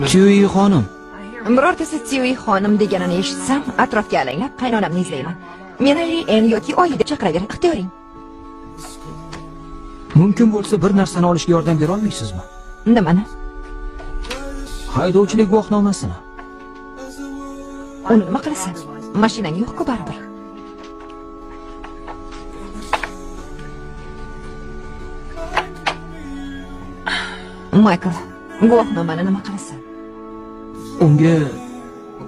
Tyuyi xonim. Birortasi Tyuyi xonim deganini eshitsam, atrofga alanglab qaynonamni izlayman. Meni en yoki oyi deb chaqiraver, ixtiyoring. Mumkin bo'lsa bir narsani olishga yordam bera olmaysizmi? Nimani? Haydovchilik guvohnomasini. Uni nima qilasan? Mashinang yo'q-ku baribir. Michael, guvohnomani nima qilasan? Unga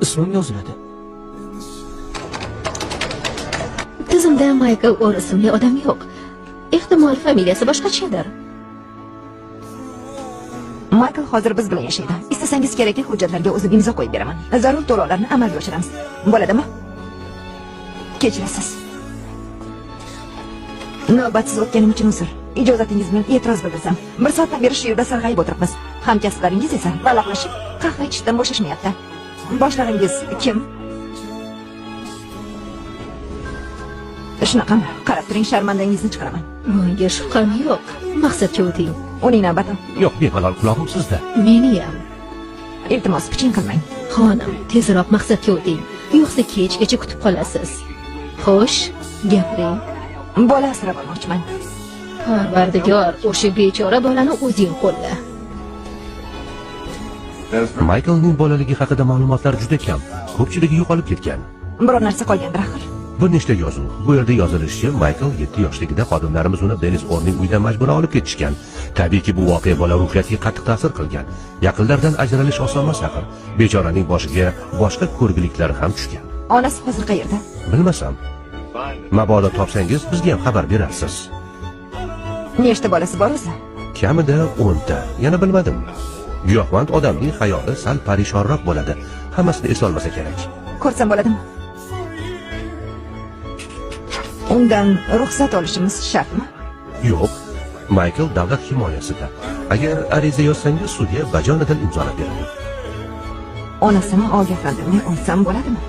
ismim yoziladi. Tizimda Michael Orr ismli odam yo'q. Ehtimol familiyasi boshqachadir. Michael hozir biz bilan yashaydi. Istasangiz kerakli hujjatlarga o'zim imzo qo'yib beraman. Zarur to'lovlarni amalga oshiramiz. Bo'ladimi? Kechirasiz. Navbatsiz o'tganim uchun uzr. Ijozatingiz bilan e'tiroz bildirsam. Bir soatdan beri shu yerda sarg'ayib o'tiribmiz. Hamkasblaringiz esa baloqlashib, qahva ichishdan bo'shashmayapti. Boshlaringiz kim? Shunaqami? Qarab turing, sharmandangizni chiqaraman. Bunga shubham yo'q. Maqsadga o'ting. Uning navbati. Yo'q, bemalol qulog'im sizda. Meni ham. Iltimos, piching qilmang. Xonim, tezroq maqsadga o'ting. Yo'qsa kechgacha kutib qolasiz. Xo'sh, gapiring. Bola asrab olmoqchiman. Parvardigor, o'sha bechora bolani o'zing qo'lla. Michaelning bolaligi haqida ma'lumotlar juda kam. Ko'pchiligi yo'qolib ketgan. Biror narsa qolgandir axir. Bir nechta yozuv. Bu yerda yozilishicha, Michael 7 yoshligida xodimlarimiz uni Denis Orrning uyidan majburan olib ketishgan. Tabiiyki, bu voqea bola ruhiyatiga qattiq ta'sir qilgan. Yaqinlardan ajralish oson emas axir. Bechoraning boshiga boshqa ko'rgiliklar ham tushgan. Onasi hozir qayerda? Bilmasam. Mabodo topsangiz, bizga ham xabar berarsiz. Nechta bolasi bor o'zi? Kamida 10 ta. Yana bilmadim. Giyohvand odamning xayoli sal parishonroq bo'ladi. Hammasini eslolmasa kerak. Ko'rsam bo'ladimi? Undan ruxsat olishimiz shartmi? Yo'q. Michael davlat himoyasida. Agar ariza yozsangiz, sudya bajonadan imzolab beradi. Onasini ogohlantirmay olsam bo'ladimi?